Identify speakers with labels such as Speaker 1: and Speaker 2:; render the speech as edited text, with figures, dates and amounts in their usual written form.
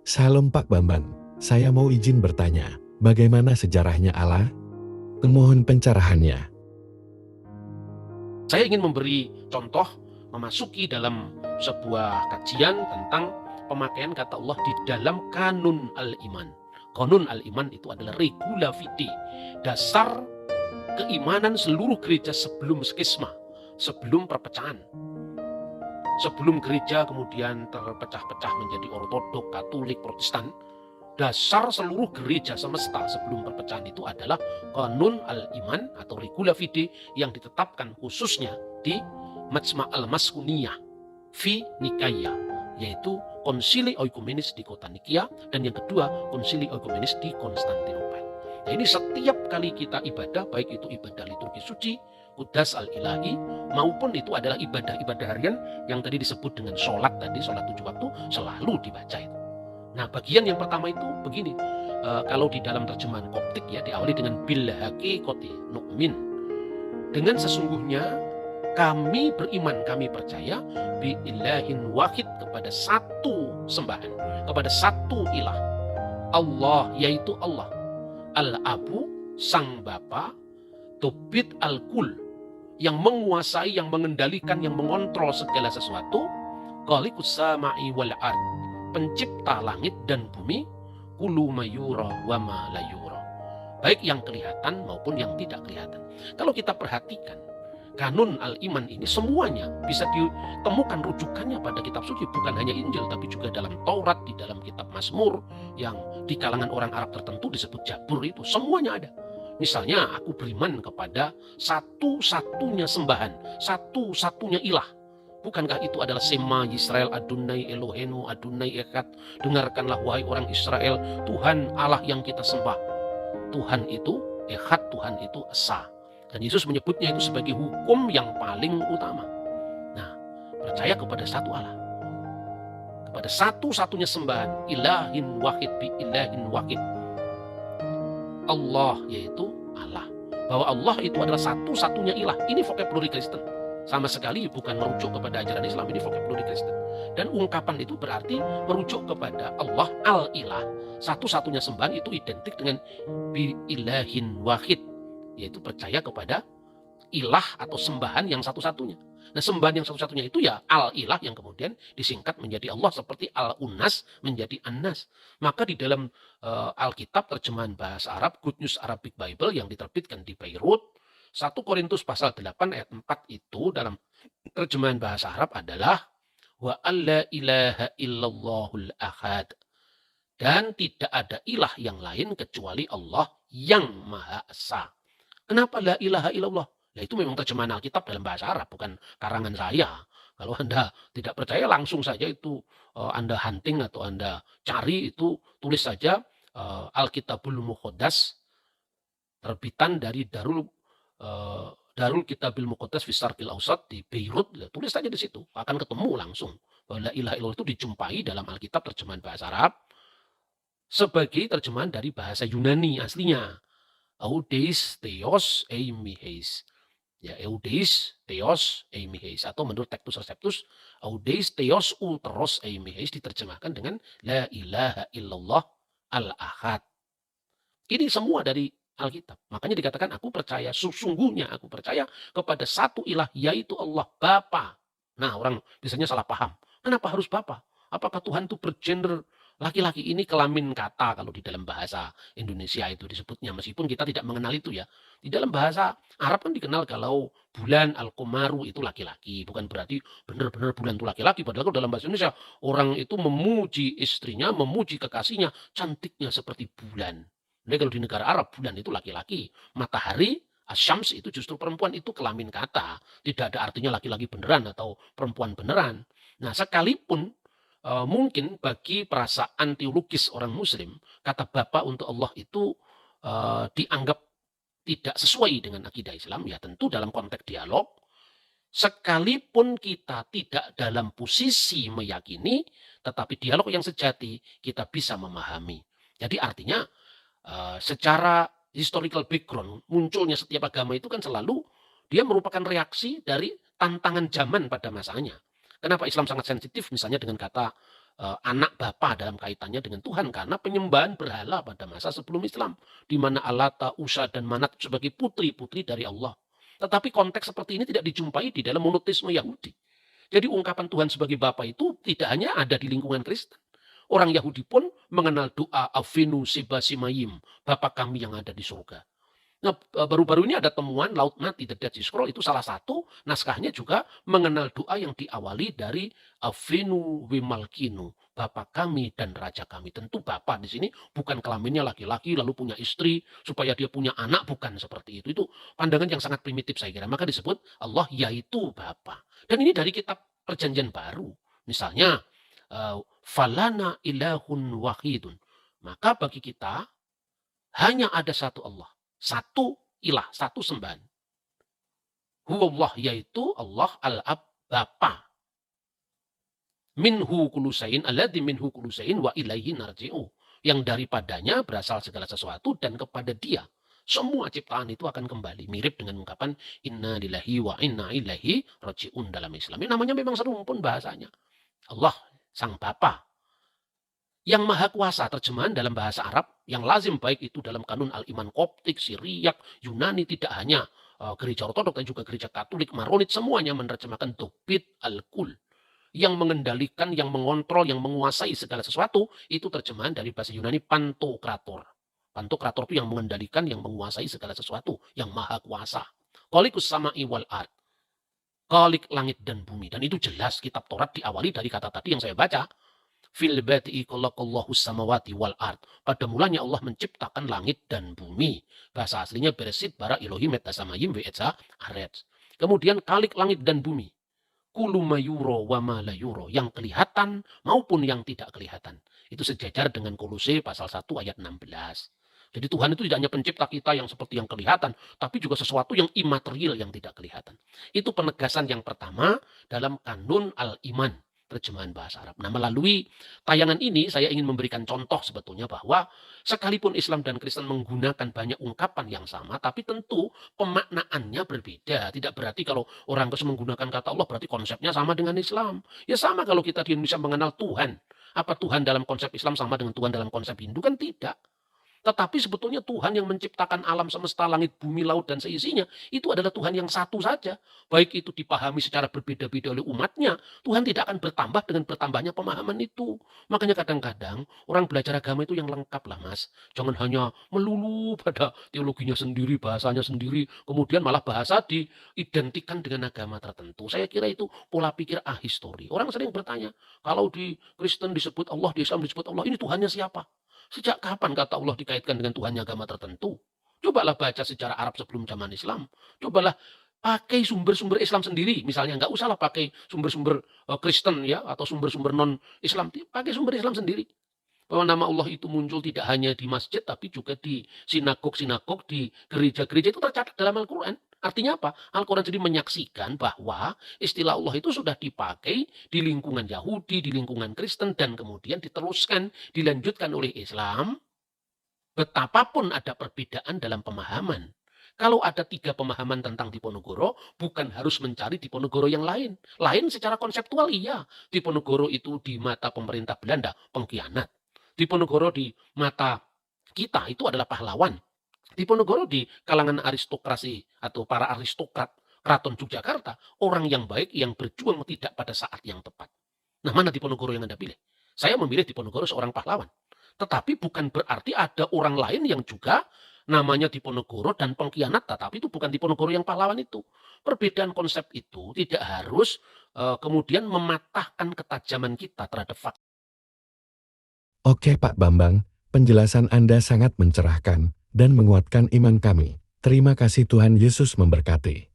Speaker 1: Salam Pak Bambang, saya mau izin bertanya, bagaimana sejarahnya Allah? Mohon pencerahannya.
Speaker 2: Saya ingin memberi contoh memasuki dalam sebuah kajian tentang pemakaian kata Allah di dalam kanun al-iman. Kanun al-iman itu adalah regula fide, dasar keimanan seluruh gereja sebelum skisma, sebelum perpecahan. Sebelum gereja kemudian terpecah-pecah menjadi ortodok, katolik, protestan, dasar seluruh gereja semesta sebelum perpecahan itu adalah kanun al-iman atau regula fide yang ditetapkan khususnya di Majma' al-Mas'uniyah fi Nikaya, yaitu konsili oikumenis di kota Nikia, dan yang kedua konsili oikumenis di Konstantinopel. Nah, ini setiap kali kita ibadah, baik itu ibadah liturgi suci, Qudas al-Ilahi, maupun itu adalah ibadah-ibadah harian yang tadi disebut dengan sholat tadi, sholat 7 waktu, selalu dibaca itu. Nah, bagian yang pertama itu begini, kalau di dalam terjemahan Koptik ya diawali dengan bil haqiqati nu'min, dengan sesungguhnya kami beriman, kami percaya bi ilahin wahid, kepada satu sembahan, kepada satu ilah, Allah, yaitu Allah, al-abu, sang bapa, tubit al-kul, yang menguasai, yang mengendalikan, yang mengontrol segala sesuatu, khaliqus sama'i wal ard, pencipta langit dan bumi, kulu mayura wa ma la yura, baik yang kelihatan maupun yang tidak kelihatan. Kalau kita perhatikan kanun al-iman ini semuanya bisa ditemukan rujukannya pada kitab suci, bukan hanya Injil tapi juga dalam Taurat, di dalam kitab Mazmur yang di kalangan orang Arab tertentu disebut Jabur, itu semuanya ada. Misalnya, aku beriman kepada satu-satunya sembahan, satu-satunya ilah. Bukankah itu adalah Sema Yisrael Adonai Elohenu Adonai Echad? Dengarkanlah wahai orang Israel, Tuhan Allah yang kita sembah, Tuhan itu Echad, Tuhan itu Esa. Dan Yesus menyebutnya itu sebagai hukum yang paling utama. Nah, percaya kepada satu Allah, kepada satu-satunya sembahan, ilahin wahid bi ilahin wahid, Allah, yaitu Allah. Bahwa Allah itu adalah satu-satunya ilah. Ini vocabulary Kristen. Sama sekali bukan merujuk kepada ajaran Islam, ini vocabulary Kristen. Dan ungkapan itu berarti merujuk kepada Allah al-ilah. Satu-satunya sembahan itu identik dengan bi ilahin wahid, yaitu percaya kepada ilah atau sembahan yang satu-satunya. Nah, sembahan yang satu-satunya itu ya al-ilah, yang kemudian disingkat menjadi Allah, seperti al-unas menjadi an-nas. Maka di dalam Alkitab terjemahan bahasa Arab, Good News Arabic Bible yang diterbitkan di Beirut, 1 Korintus pasal 8 ayat 4 itu dalam terjemahan bahasa Arab adalah wa alla ilaha illallahul ahad, dan tidak ada ilah yang lain kecuali Allah yang Maha Esa. Kenapa la ilaha illallah? Ya, itu memang terjemahan Alkitab dalam bahasa Arab, bukan karangan saya. Kalau Anda tidak percaya, langsung saja itu Anda hunting atau Anda cari, itu tulis saja Alkitabul Muqaddas, terbitan dari Darul Kitabil Muqaddas fi Syarqil Awsat di Beirut. Tulis saja di situ, akan ketemu langsung bahwa la ilaha illallah itu dijumpai dalam Alkitab terjemahan bahasa Arab sebagai terjemahan dari bahasa Yunani aslinya. Eudeis Theos Eimiheis. Ya, Eudeis Theos Eimiheis, atau menurut Textus Receptus, Eudeis Theos Ulteros Eimiheis diterjemahkan dengan la ilaha illallah al-ahad. Ini semua dari Alkitab. Makanya dikatakan aku percaya, sesungguhnya aku percaya kepada satu ilah, yaitu Allah Bapa. Nah, orang biasanya salah paham. Kenapa harus Bapa? Apakah Tuhan itu bergender laki-laki? Ini kelamin kata kalau di dalam bahasa Indonesia itu disebutnya, meskipun kita tidak mengenal itu ya. Di dalam bahasa Arab kan dikenal kalau bulan al-Qamaru itu laki-laki. Bukan berarti benar-benar bulan itu laki-laki. Padahal kalau dalam bahasa Indonesia orang itu memuji istrinya, memuji kekasihnya, cantiknya seperti bulan. Jadi kalau di negara Arab bulan itu laki-laki. Matahari, Asyams itu justru perempuan, itu kelamin kata. Tidak ada artinya laki-laki beneran atau perempuan beneran. Nah, sekalipun mungkin bagi perasaan teologis orang Muslim, kata Bapa untuk Allah itu dianggap tidak sesuai dengan akidah Islam, ya tentu dalam konteks dialog, sekalipun kita tidak dalam posisi meyakini, tetapi dialog yang sejati kita bisa memahami. Jadi artinya secara historical background, munculnya setiap agama itu kan selalu dia merupakan reaksi dari tantangan zaman pada masanya. Kenapa Islam sangat sensitif misalnya dengan kata anak bapa dalam kaitannya dengan Tuhan, karena penyembahan berhala pada masa sebelum Islam, di mana Alata, Usa, dan Manat sebagai putri-putri dari Allah. Tetapi konteks seperti ini tidak dijumpai di dalam monoteisme Yahudi. Jadi ungkapan Tuhan sebagai Bapa itu tidak hanya ada di lingkungan Kristen. Orang Yahudi pun mengenal doa Avinu Seba Simayim, Bapa kami yang ada di surga. Nah, baru-baru ini ada temuan Laut Mati, The Dead Sea Scroll, itu salah satu naskahnya juga mengenal doa yang diawali dari Avinu Wimalkinu, Bapa kami dan Raja kami. Tentu Bapa di sini bukan kelaminnya laki-laki lalu punya istri supaya dia punya anak, bukan seperti itu. Itu pandangan yang sangat primitif saya kira. Maka disebut Allah yaitu Bapa. Dan ini dari kitab Perjanjian Baru. Misalnya, falana ilahun wahidun. Maka bagi kita hanya ada satu Allah. Satu ilah, satu sembahan. Huwallah, yaitu Allah al-ab, Bapa. Minhu kulusain, alladzi minhu kulusain wa ilaihi narji'u. Yang daripadanya berasal segala sesuatu dan kepada dia semua ciptaan itu akan kembali. Mirip dengan ungkapan inna lillahi wa inna ilaihi raji'un dalam Islam. Ini namanya memang serumpun bahasanya. Allah, Sang Bapa. Yang Maha Kuasa, terjemahan dalam bahasa Arab yang lazim baik itu dalam kanun Al-Iman Koptik, Siriak, Yunani, tidak hanya gereja Ortodok dan juga gereja Katolik, Maronit, semuanya menerjemahkan Dobit Al-Kul. Yang mengendalikan, yang mengontrol, yang menguasai segala sesuatu, itu terjemahan dari bahasa Yunani Pantokrator. Pantokrator itu yang mengendalikan, yang menguasai segala sesuatu, yang Maha Kuasa. Khaliqus sama'i wal ard. Khaliq langit dan bumi. Dan itu jelas kitab Taurat diawali dari kata tadi yang saya baca. Fil badi'i khalaqallahu samawati wal ard. Pada mulanya Allah menciptakan langit dan bumi. Bahasa aslinya Bereshit bara Elohim et samayim ve etza aretz. Kemudian Khalik langit dan bumi. Kullu mayuro wa ma la yuro. Yang kelihatan maupun yang tidak kelihatan. Itu sejajar dengan Kolose pasal 1 ayat 16. Jadi Tuhan itu tidak hanya pencipta kita yang seperti yang kelihatan, tapi juga sesuatu yang imaterial yang tidak kelihatan. Itu penegasan yang pertama dalam kanun Al-Iman, terjemahan bahasa Arab. Nah, melalui tayangan ini saya ingin memberikan contoh sebetulnya bahwa sekalipun Islam dan Kristen menggunakan banyak ungkapan yang sama, tapi tentu pemaknaannya berbeda. Tidak berarti kalau orang Kristen menggunakan kata Allah berarti konsepnya sama dengan Islam. Ya sama kalau kita di Indonesia mengenal Tuhan. Apa Tuhan dalam konsep Islam sama dengan Tuhan dalam konsep Hindu? Kan tidak. Tetapi sebetulnya Tuhan yang menciptakan alam semesta, langit, bumi, laut, dan seisinya, itu adalah Tuhan yang satu saja. Baik itu dipahami secara berbeda-beda oleh umatnya, Tuhan tidak akan bertambah dengan bertambahnya pemahaman itu. Makanya kadang-kadang orang belajar agama itu yang lengkap lah mas. Jangan hanya melulu pada teologinya sendiri, bahasanya sendiri, kemudian malah bahasa diidentikan dengan agama tertentu. Saya kira itu pola pikir ahistori. Orang sering bertanya, kalau di Kristen disebut Allah, di Islam disebut Allah, ini Tuhannya siapa? Sejak kapan kata Allah dikaitkan dengan Tuhannya agama tertentu? Cobalah baca sejarah Arab sebelum zaman Islam. Cobalah pakai sumber-sumber Islam sendiri. Misalnya nggak usahlah pakai sumber-sumber Kristen ya atau sumber-sumber non-Islam. Pakai sumber Islam sendiri. Bahwa nama Allah itu muncul tidak hanya di masjid tapi juga di sinagog-sinagog, di gereja-gereja itu tercatat dalam Al-Quran. Artinya apa? Al-Quran jadi menyaksikan bahwa istilah Allah itu sudah dipakai di lingkungan Yahudi, di lingkungan Kristen, dan kemudian diteruskan, dilanjutkan oleh Islam. Betapapun ada perbedaan dalam pemahaman. Kalau ada 3 pemahaman tentang Diponegoro, bukan harus mencari Diponegoro yang lain. Lain secara konseptual iya. Diponegoro itu di mata pemerintah Belanda, pengkhianat. Diponegoro di mata kita itu adalah pahlawan. Diponegoro di kalangan aristokrasi atau para aristokrat Keraton Yogyakarta, orang yang baik yang berjuang tidak pada saat yang tepat. Nah, mana Diponegoro yang Anda pilih? Saya memilih Diponegoro seorang pahlawan. Tetapi bukan berarti ada orang lain yang juga namanya Diponegoro dan pengkhianat, tetapi itu bukan Diponegoro yang pahlawan itu. Perbedaan konsep itu tidak harus kemudian mematahkan ketajaman kita terhadap fakta.
Speaker 1: Oke Pak Bambang, penjelasan Anda sangat mencerahkan dan menguatkan iman kami. Terima kasih, Tuhan Yesus memberkati.